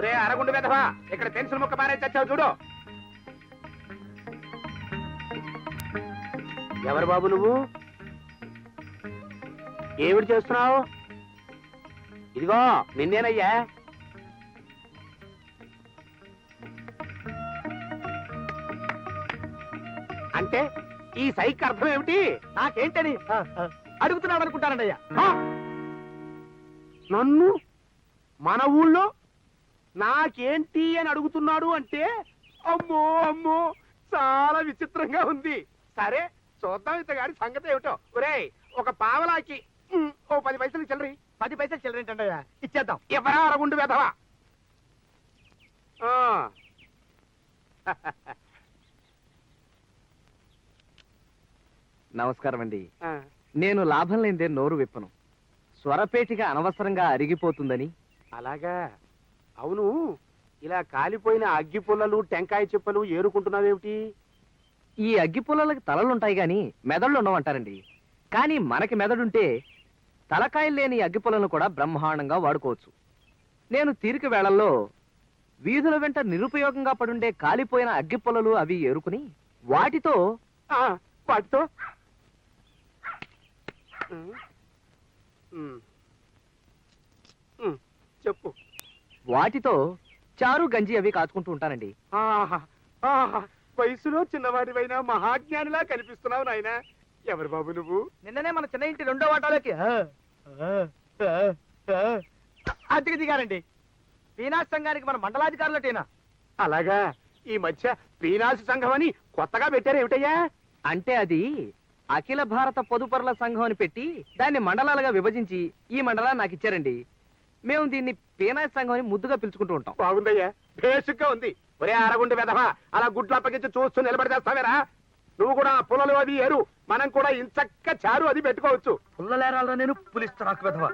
ఒరే అరగుండు వెధవా, ఇక్కడ పెన్సిల్ ముక్క పారే చచ్చావు చూడు. ఎవరు బాబు నువ్వు? ఏమిటి చేస్తున్నావు? ఇదిగో నిన్నేనయ్యా. అంటే ఈ సైక్ అర్థం ఏమిటి? నాకేంటని అడుగుతున్నాడు అనుకుంటానండి. నన్ను మన ఊళ్ళో నాకేంటి అని అడుగుతున్నాడు అంటే అమ్మో అమ్మో చాలా విచిత్రంగా ఉంది. సరే చూద్దాం ఇంతగాడి సంగతి ఏమిటో. ఒరేయ్ ఒక పావలాకి ఓ 10 పైసలు చిల్లరి. 10 పైసలు చిల్లరేంటండయ్యా, ఇచ్చేద్దాం. ఎవరా అరగుండు వెధవా? నమస్కారం అండి. నేను లాభం లేదే నోరు విప్పను. స్వరపేటిగా అనవసరంగా అరిగిపోతుందని. అలాగా? అవును, ఇలా కాలిపోయిన అగ్గి పుల్లలు టెంకాయ చిప్పలు ఏరుకుంటున్నావేమిటి? ఈ అగ్గి పుల్లలకి తలలుంటాయి గాని మెదళ్ళు ఉండవంటారండి. కానీ మనకి మెదడుంటే తలకాయలు లేని అగ్గి పుల్లలను కూడా బ్రహ్మాండంగా వాడుకోవచ్చు. నేను తీరిక వేళల్లో వీధుల వెంట నిరుపయోగంగా పడుండే కాలిపోయిన అగ్గి పుల్లలు అవి ఏరుకుని వాటితో వాటితో చెప్పు. వాటితో చారు గంజి అవి కాచుకుంటూ ఉంటానండి. వయసులో చిన్నవాడివైనా మహాజ్ఞానిలా కనిపిస్తున్నావు నాయన. ఎవరు బాబు నువ్వు? నిన్ననే మన చిన్న ఇంటి 2వ వాటాలోకి అద్దెకి దిగారండి. పీనాస్ సంఘానికి మన మండలాధికారులటేనా? అలాగా? ఈ మధ్య పీనాసి సంఘం అని కొత్తగా పెట్టారు ఏమిటయ్యా? అంటే అది అఖిల భారత పొదుపరుల సంఘం అని పెట్టి దాన్ని మండలాలుగా విభజించి ఈ మండలాన్ని నాకు ఇచ్చారండి. మేము దీన్ని పీనాస్ సంఘం అని ముద్దుగా పిలుచుకుంటూ ఉంటాం. బాగుందయ్యా, బేసిక్గా ఉంది. ఒరే అరగుండి వెధవా, అలా గుడ్లు అప్పగించి చూస్తూ నిలబడితేస్తావేరా? నువ్వు కూడా పుల్లలు అది ఏరు, మనం కూడా ఇంచక్క చారు అది పెట్టుకోవచ్చు. పుల్లలేరాలో నేను పులిస్తాకు వెధవా.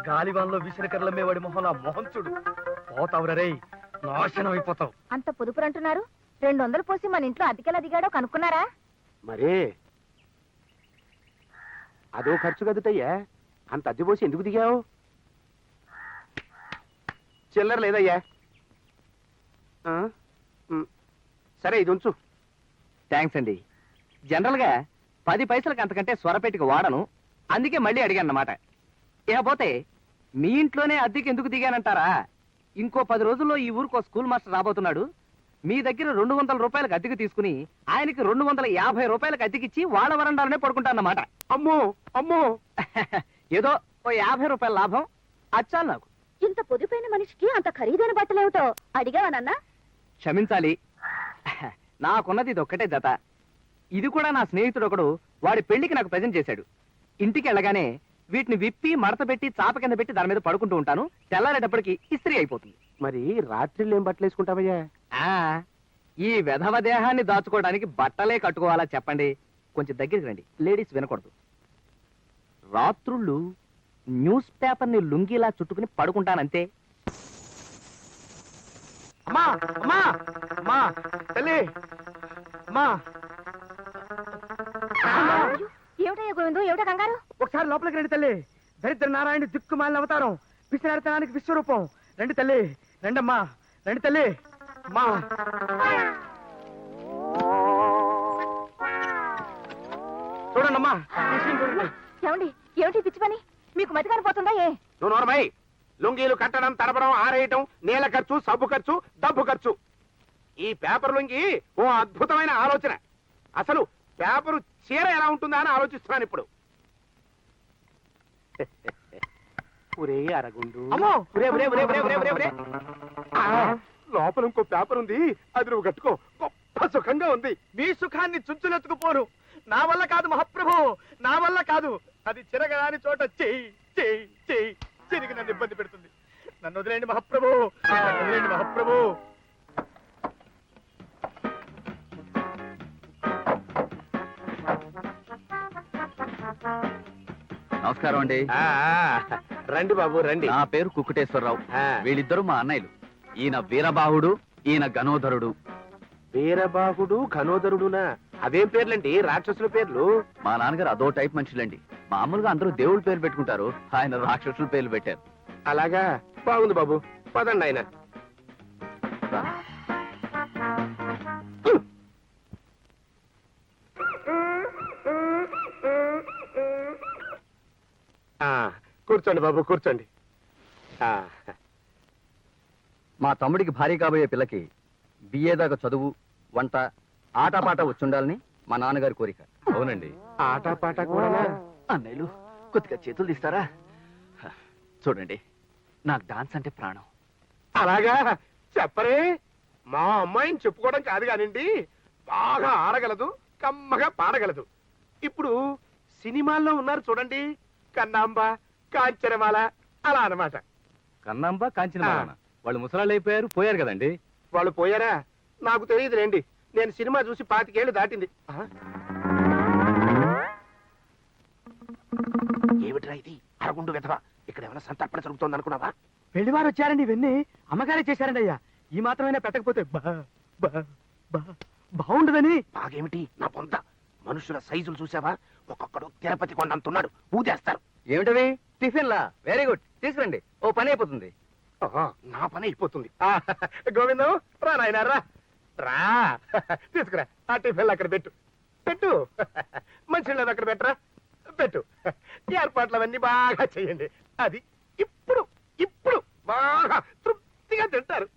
గాలివాన్లో విసిరికర్ల మేవాడి మొహం నా మొహం చూడు. పోతావురే, నాశనం అయిపోతావు. అంత పొదుపురు అంటున్నారు. 200 పోసి మన ఇంట్లో అద్దెకెలా దిగాడో కనుక్కున్నారా? మరే అదో ఖర్చు కదుటయ్యా, అంత అద్దె పోసి ఎందుకు దిగావు? చిల్లర లేదయ్యా. సరే ఇది ఉంచు. థ్యాంక్స్ అండి. జనరల్ గా 10 పైసలకు అంతకంటే స్వరపేటికి వాడను, అందుకే మళ్ళీ అడిగాను అన్నమాట. ఇకపోతే మీ ఇంట్లోనే అద్దెకి ఎందుకు దిగానంటారా? ఇంకో 10 రోజుల్లో ఈ ఊరికి స్కూల్ మాస్టర్ రాబోతున్నాడు. మీ దగ్గర 200 రూపాయలకు అద్దెకి తీసుకుని ఆయనకి 250 రూపాయలకు అద్దెకిచ్చి వాళ్ళ వరండాలోనే పడుకుంటానన్నమాట. అమ్మో అమ్మో ఏదో ఓ 50 రూపాయల లాభం అచ్చాలి నాకు. ఇంత పొదుపైన మనిషికి అంత ఖరీదైన బట్టలేమిటో అడిగావనన్నా? క్షమించాలి, నాకున్నది ఇది ఒక్కటే జత. ఇది కూడా నా స్నేహితుడు ఒకడు వాడి పెళ్లికి నాకు ప్రజెంట్ చేశాడు. ఇంటికి వెళ్ళగానే వీటిని విప్పి మడత పెట్టి చాప కింద పెట్టి దాని మీద పడుకుంటూ ఉంటాను. తెల్లారేటప్పటికి ఇస్త్రీ అయిపోతుంది. మరి రాత్రిళ్ళు ఏం బట్టలు వేసుకుంటావయ్యా? ఈ వెధవ దేహాన్ని దాచుకోవడానికి బట్టలే కట్టుకోవాలా చెప్పండి? కొంచెం దగ్గరికి రండి, లేడీస్ వినకూడదు. రాత్రుళ్ళు న్యూస్ పేపర్ ని లుంగిలా చుట్టుకుని పడుకుంటానంతే. అమ్మా అమ్మా అమ్మా తల్లి, అమ్మా. ఏమిటయ్యా గోవిందు, ఏమిటా కంగారు? ఒకసారి లోపలికి రండి తల్లి. దరిద్ర నారాయణ దిక్కుమాలిన అవతారం, విశ్వనాథనానికి విశ్వరూపం. రండి తల్లి, రండమ్మా, రండి తల్లి. అమ్మా చూడండమ్మా, చూడండి. ఏమండి, ఏమిటి పిచ్చి పని? మీకు మతి కానిపోతుందా? ఏ నువ్వు నోర్మై. లుంగీలు కట్టడం, తడపడం, ఆరేయటం, నీళ్ళ ఖర్చు, సబ్బు ఖర్చు, డబ్బు ఖర్చు. ఈ పేపర్ లుంగి ఓ అద్భుతమైన ఆలోచన. అసలు పేపరు చీర ఎలా ఉంటుందా అని ఆలోచిస్తున్నాను ఇప్పుడు. ఒరే అరగుండు, లోపల ఇంకో పేపర్ ఉంది, అది నువ్వు కట్టుకో. గొప్ప సుఖంగా ఉంది. మీ సుఖాన్ని చుంచులెత్తుకుపోరు. నా వల్ల కాదు మహాప్రభు, నా వల్ల కాదు. అది చిరగరాని చోట చెయ్యి చెయ్యి చెయ్యి చిరిగి నన్ను ఇబ్బంది పెడుతుంది. నన్ను వదిలేండి మహాప్రభు, నన్ను వదిలేండి మహాప్రభు. నమస్కారం అండి. రండి బాబు రండి. నా పేరు కుక్కుటేశ్వరరావు. ఆ. వీళ్ళిద్దరు మా అన్నయ్యలు. ఈయన వీరబాహుడు, ఈయన గణోధరుడు. వీరబాహుడు ఘనోదరుడునా? అవేం పేర్లండి, రాక్షసుల పేర్లు? మా నాన్నగారు అదో టైప్ మనుషులండి. మామూలుగా అందరూ దేవుళ్ళ పేరు పెట్టుకుంటారు, ఆయన రాక్షసుల పేర్లు పెట్టారు. అలాగా? బాగుంది బాబు, పదండి ఆయన. కూర్చోండి బాబు కూర్చోండి. ఆ, మా తమ్ముడికి భార్య కాబోయే పిల్లకి బిఏ దాకా చదువు, వంట, ఆటపాట వచ్చుండాలని మా నాన్నగారి కోరిక. అవునండి. ఆటపాట కూడానా? అన్నయ్యలు కొద్దిగా చేతులు తీస్తారా? చూడండి, నాకు డాన్స్ అంటే ప్రాణం. అలాగా చెప్పరే. మా అమ్మాయిని చెప్పుకోవడం కాదు కానివ్వండి, బాగా ఆడగలదు, కమ్మగా పాడగలదు. ఇప్పుడు సినిమాల్లో ఉన్నారు చూడండి, కన్నాంబ, కాంచనమాల, అలా అన్నమాట. కన్నాంబ, కాంచనమాల వాళ్ళు ముసలాళ్ళు అయిపోయారు, పోయారు కదండి. వాళ్ళు పోయారా? నాకు తెలియదు రండి, నేను సినిమా చూసి 25 ఏళ్ళు దాటింది. ఏమిట్రా ఇది? అరగుండు వెధవా, ఇక్కడ ఏమైనా సంతర్పణ జరుగుతోంది అనుకున్నావా? పెళ్లివారు వచ్చారండి, ఇవన్నీ అమ్మగారే చేశారండి అయ్యా. ఈ మాత్రమైనా పెట్టకపోతే బాగుండదని. బాగేమిటి నా పొంత? మనుషుల సైజులు చూసావా? ఒక్కొక్కడు తిరుపతి కొండంతున్నాడు, ఊదేస్తారు. ఏమిటవి? టిఫిన్లా? వెరీ గుడ్, తీసుకురండి, ఓ పని అయిపోతుంది. నా పని అయిపోతుంది. గోవిందం రా నాయనా, రా రా, తీసుకురా. ఆ టిఫిన్లు అక్కడ పెట్టు, పెట్టు. మంచి అక్కడ పెట్టరా, పెట్టు. ఏర్పాట్లు అవన్నీ బాగా చెయ్యండి. అది ఇప్పుడు ఇప్పుడు బాగా తృప్తిగా తింటారు.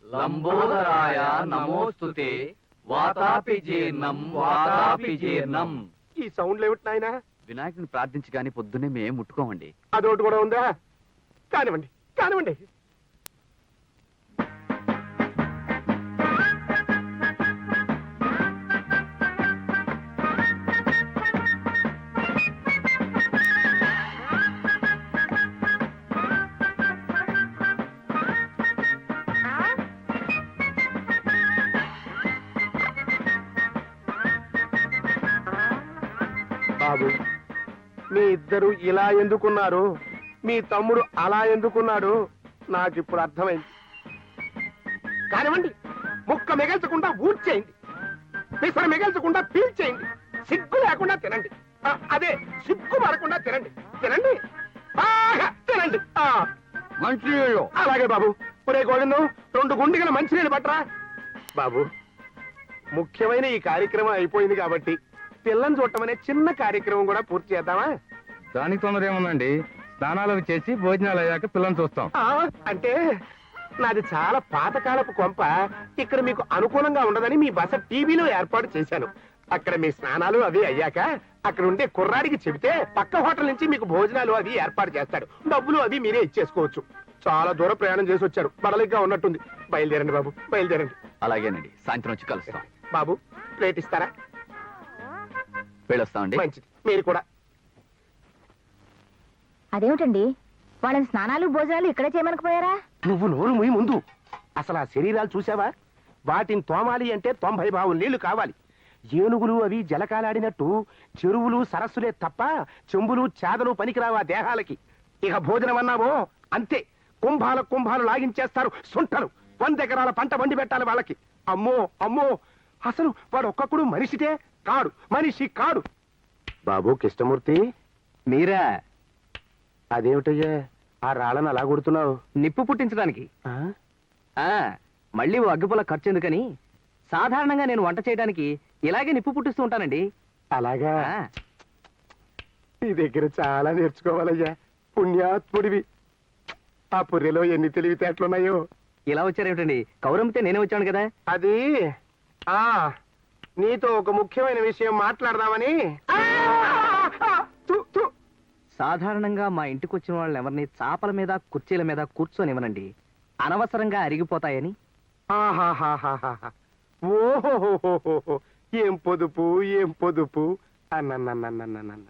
లంబోదరాయ నమోస్తుతే, వాతాపి జీర్ణం వాతాపి జీర్ణం. ఈ సౌండ్లు ఏమిటి నాయనా? వినాయకుని ప్రార్థించి కానీ పొద్దున్నే మేము ముట్టుకోమండి. అదొకటి కూడా ఉందా? కానివ్వండి కానివ్వండి. బాబు, మీ ఇద్దరు ఇలా ఎందుకున్నారు, మీ తమ్ముడు అలా ఎందుకున్నాడు, నాకిప్పుడు అర్థమైంది. కానివ్వండి, ముక్క మిగల్చకుండా ఊడ్చేయండి, పిసర మిగల్చకుండా పీల్చేయండి, సిగ్గు లేకుండా తినండి. అదే సిగ్గు పడకుండా తినండి, తినండి, బాగా తినండి. మంచినీళ్ళు. అలాగే బాబు. ఒరే గోవిందం, 2 గుండిగల మంచినీళ్ళు పట్టరా. బాబు, ముఖ్యమైన ఈ కార్యక్రమం అయిపోయింది కాబట్టి పిల్లని చూడటం అనే చిన్న కార్యక్రమం కూడా పూర్తి చేద్దామా? దానికి తొందర ఏముందండి, స్నానాలు అవి చేసి భోజనాలు అయ్యాక పిల్లల్ని చూస్తాం. అంటే నాది చాలా పాతకాలపు కొంప, ఇక్కడ మీకు అనుకూలంగా ఉండదని మీ బస టీవీలో ఏర్పాటు చేశాను. అక్కడ మీ స్నానాలు అవి అయ్యాక అక్కడ ఉండే కుర్రాడికి చెబితే పక్క హోటల్ నుంచి మీకు భోజనాలు అవి ఏర్పాటు చేస్తాడు. డబ్బులు అవి మీరే ఇచ్చేసుకోవచ్చు. చాలా దూరం ప్రయాణం చేసి వచ్చారు, బడలిగ్గా ఉన్నట్టుంది. బయలుదేరండి బాబు, బయలుదేరండి. అలాగేనండి, సాయంత్రం వచ్చి కలుస్తాం. బాబు, ప్లేట్ ఇస్తారా? వెళ్ళొస్తామండి. మంచిది, మీరు కూడా. అదేమిటండి, వాళ్ళని స్నానాలు భోజనాలు ఇక్కడే చేయమనకపోయారా? నువ్వు నోరు ముయ్యి ముందు. అసలు ఆ శరీరాలు చూసావా? వాటిని తోమాలి అంటే 90 బావులు నీళ్లు కావాలి. ఏనుగులు అవి జలకాలాడినట్టు చెరువులు సరస్సులే తప్ప చెంబులు చేదలు పనికిరావా దేహాలకి. ఇక భోజనం అన్నావో అంతే, కుంభాలు లాగించేస్తారు సుంటలు. 100 ఎకరాల పంట వండి పెట్టాలి వాళ్ళకి. అమ్మో అమ్మో, అసలు వాడు ఒక్కొక్కడు మనిషితే కాడు, మనిషి కాడు. బాబు కృష్ణమూర్తి, మీరా? అదేమిటయ్యా ఆ రాళ్ళను అలా కొడుతున్నావు? నిప్పు పుట్టించడానికి. మళ్ళీ ఓ అగ్గిపుల్ల ఖర్చు ఎందుకని సాధారణంగా నేను వంట చేయడానికి ఇలాగే నిప్పు పుట్టిస్తూ ఉంటానండి. అలాగా? నీ దగ్గర చాలా నేర్చుకోవాలయ్యా, పుణ్యాత్ముడివి. ఆ పుర్రెలో ఎన్ని తెలివితేటలున్నాయో. ఇలా వచ్చారేమిటండి? కౌరమ్మితే నేనే వచ్చాను కదా. అది నీతో ఒక ముఖ్యమైన విషయం మాట్లాడదామని. సాధారణంగా మా ఇంటికి వచ్చిన వాళ్ళని ఎవరిని చాపల మీద కుర్చీల మీద కూర్చొనివ్వనండి, అనవసరంగా అరిగిపోతాయని. ఓహో, ఏం పొదుపు ఏం పొదుపు. అన్న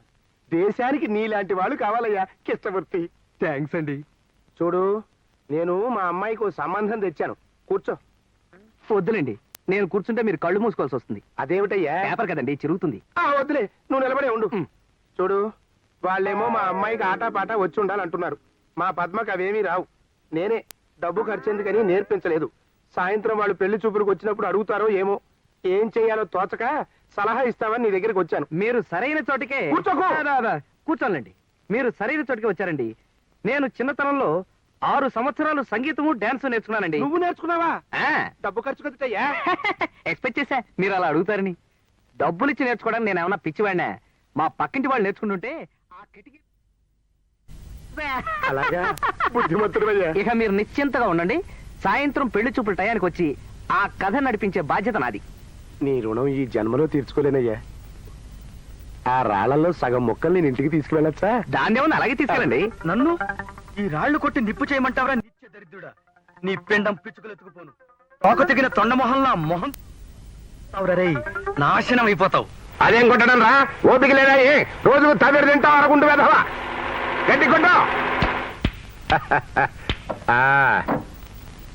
దేశానికి నీలాంటి వాళ్ళు కావాలయ్యా కృష్ణమూర్తి. థ్యాంక్స్ అండి. చూడు, నేను మా అమ్మాయికి ఓ సంబంధం తెచ్చాను, కూర్చో. వద్దులేండి, నేను కూర్చుంటే మీరు కళ్ళు మూసుకోవాల్సి వస్తుంది. అదేమిటయ్యా? పేపర్ కదండి, చిరుగుతుంది. వద్దులే, నువ్వు నిలబడే ఉండు. చూడు, వాళ్ళేమో మా అమ్మాయికి ఆటపాట వచ్చి ఉండాలంటున్నారు. మా పద్మకు అవేమీ రావు. నేనే డబ్బు ఖర్చెందుకని నేర్పించలేదు. సాయంత్రం వాళ్ళు పెళ్లి చూపులకు వచ్చినప్పుడు అడుగుతారో ఏమో, ఏం చెయ్యాలో తోచక సలహా ఇస్తామని నీ దగ్గరికి వచ్చాను. మీరు సరైన చోటికే కూర్చోండి. మీరు సరైన చోటికి వచ్చారండి. నేను చిన్నతనంలో 6 సంవత్సరాలు సంగీతము డాన్స్ నేర్చుకున్నానండి. నువ్వు నేర్చుకున్నావా? డబ్బు ఖర్చు కదటయ్యా. ఎక్స్పెక్ట్ చేశా మీరు అలా అడుగుతారని. డబ్బులిచ్చి నేర్చుకోవడానికి నేను ఏమన్నా పిచ్చివాడినా? మా పక్కింటి వాళ్ళు నేర్చుకుంటుంటే కిటికీ అలాగా బుద్ధిమంతుడయ్యా. ఇక మీరు నిశ్చింతగా ఉండండి. సాయంత్రం పెళ్లి చూపుల టయానికి వచ్చి ఆ కథ నడిపించే బాధ్యత నాది. నీ రుణం ఈ జన్మలో తీర్చుకోలేనయ్యా. ఆ రాళ్లలో సగం మొక్కలు నేను ఇంటికి తీసుకువెళ్ళచ్చా? దాన్ని ఏమన్నా అలాగే తీసుకెళ్ళండి. నన్ను ఈ రాళ్లు కొట్టి నిప్పు చేయమంటావరా నిత్య దరిద్రుడా? నీ పిండం పిచ్చుకలు ఎత్తుకుపోను. తోక తెగిన తొండమొహంలా మొహం రే, నాశనం అయిపోతావు. అదేం కొట్టడం రా, ఓపిక లేదా? రోజు తమిళ తింటావు అనుకుంటూ వెధవా. గట్టి కొట్టు.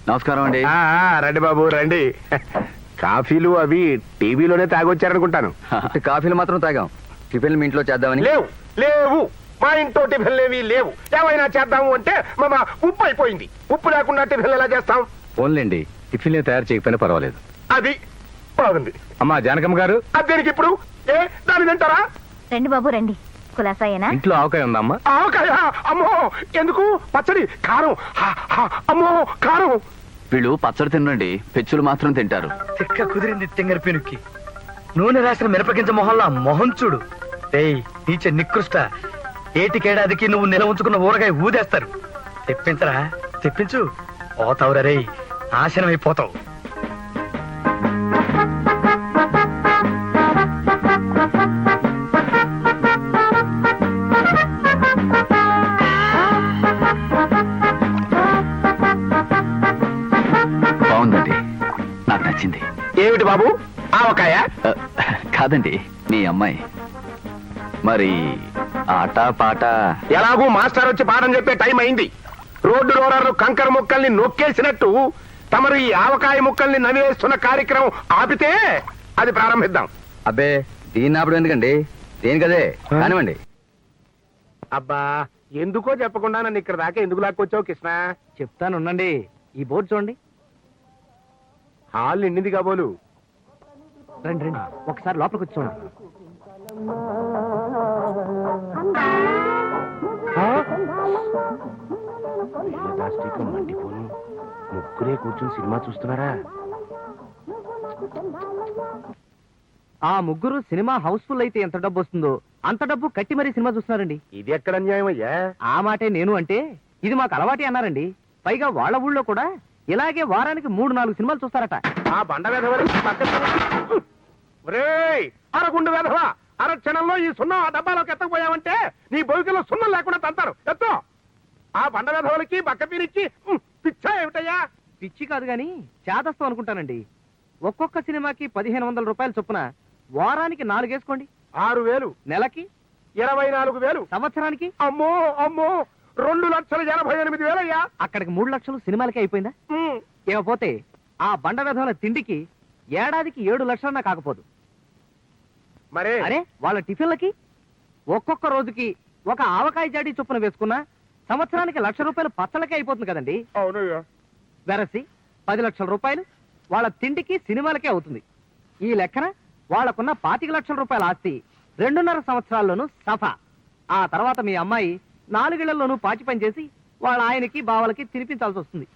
నమస్కారం అండి. రండి బాబు రండి. కాఫీలు అవి టీవీలోనే తాగొచ్చారనుకుంటాను. కాఫీలు మాత్రం తాగాం. టిఫిన్ మీ ఇంట్లో చేద్దామని. లేవు లేవు, మా ఇంట్లో టిఫిన్లేవి లేవు. ఏమైనా చేద్దాము అంటే మా ఉప్పు అయిపోయింది. ఉప్పు లేకుండా టిఫిన్లు ఎలా చేస్తాం? ఓన్లేండి, టిఫిన్లు తయారు చేయకపోయినా పర్వాలేదు. అది బాగుంది. అమ్మా జానకమ్మ గారు, అదేనికి ఇప్పుడు దాని తింటారా? రండి బాబు రండి. కులాసాయేనా? ఇంట్లో ఆవకాయ ఉందా అమ్మా? ఆవకాయ? అమ్మో, ఎందుకు? పచ్చడి కారం. అమ్మో కారం. వీళ్ళు పచ్చడి తినండి, పెచ్చులు మాత్రం తింటారు. తిక్క కుదిరింది తింగర పెనుక్కి. నూనె రాసిన మిరపగింజ మొహంలా మొహం చూడు. ఏయ్ నీచ నికృష్ట, ఏటికేడాదికి నువ్వు నిల ఉంచుకున్న ఊరగాయ ఊదేస్తారు. తెప్పించరా, తెప్పించు. పోతావురా రే, నాశనం అయిపోతావు. బాగుందండి, నాకు నచ్చింది. ఏమిటి బాబు ఆవకాయ? కాదండి, మీ అమ్మాయి. మరి ఆట పాట ఎలాగూ మాస్టర్ వచ్చి పాఠం చెప్పే టైం అయింది. రోడ్డు రోలర్లు కంకర ముక్కల్ని నొక్కేసినట్టు తమరు ఈ ఆవకాయ ముక్కల్ని నవ్వేస్తున్న కార్యక్రమం ఆపితే అది ప్రారంభిద్దాం. అబ్బే, దీన్ని ఆపడం ఎందుకండి? దేనికదే కానివ్వండి. అబ్బా, ఎందుకో చెప్పకుండా నన్ను ఇక్కడ దాకా ఎందుకు లాక్కొచ్చావు కృష్ణ? చెప్తాను ఉండండి. ఈ బోర్డు చూడండి. హాల్ నిండింది కాబోలు. రండి రండి, ఒకసారి లోపలికి వచ్చి చూడండి. ముగ్గురే కూర్చుని సినిమా చూస్తున్నారా? ఆ ముగ్గురు సినిమా హౌస్ఫుల్ అయితే ఎంత డబ్బు వస్తుందో అంత డబ్బు కట్టి మరీ సినిమా చూస్తున్నారండి. ఇది ఎక్కడ అన్యాయం అయ్యా? ఆ మాటే నేను అంటే ఇది మాకు అలవాటే అన్నారండి. పైగా వాళ్ళ ఊళ్ళో కూడా ఇలాగే వారానికి 3-4 సినిమాలు చూస్తారట. ఆ బండ అరగుండు వెధవ, అర క్షణంలో ఈ సున్నం ఆ డబ్బాలోకి ఎత్తకపోయావంటే నీ బొవికలో సున్నం లేకుండా తంతారు. ఎత్తో. ఆ బండ వెధవలకి బక్కపీరికి పిచ్చా ఏమిటయ్యా? పిచ్చి కాదు గాని చేదస్తాం అనుకుంటానండి. ఒక్కొక్క సినిమాకి 1500 రూపాయలు చొప్పున వారానికి 4 వేసుకోండి. 6000, నెలకి 24,000, సంవత్సరానికి అమ్మో అమ్మో 2,88,000 అయ్యా. అక్కడికి 3 లక్షలు సినిమాలకే అయిపోయిందా? ఏమపోతే ఆ బండ వెధవల తిండికి ఏడాదికి 7 లక్షలన్నా కాకపోదు. మరే అరే వాళ్ళ టిఫిన్లకి ఒక్కొక్క రోజుకి ఒక ఆవకాయ జాడీ చొప్పున వేసుకున్నా సంవత్సరానికి 1,00,000 రూపాయలు పచ్చళ్ళకే అయిపోతుంది కదండి. అవునయ్యా. వెరసి 10 లక్షల రూపాయలు వాళ్ళ తిండికి సినిమాలకే అవుతుంది. ఈ లెక్కన వాళ్ళకున్న 25 లక్షల రూపాయల ఆస్తి 2.5 సంవత్సరాల్లోనూ సఫా. ఆ తర్వాత మీ అమ్మాయి 4 ఏళ్లలోనూ పాచి పని చేసి వాళ్ళ ఆయనకి బావలకి తినిపించాల్సి వస్తుంది.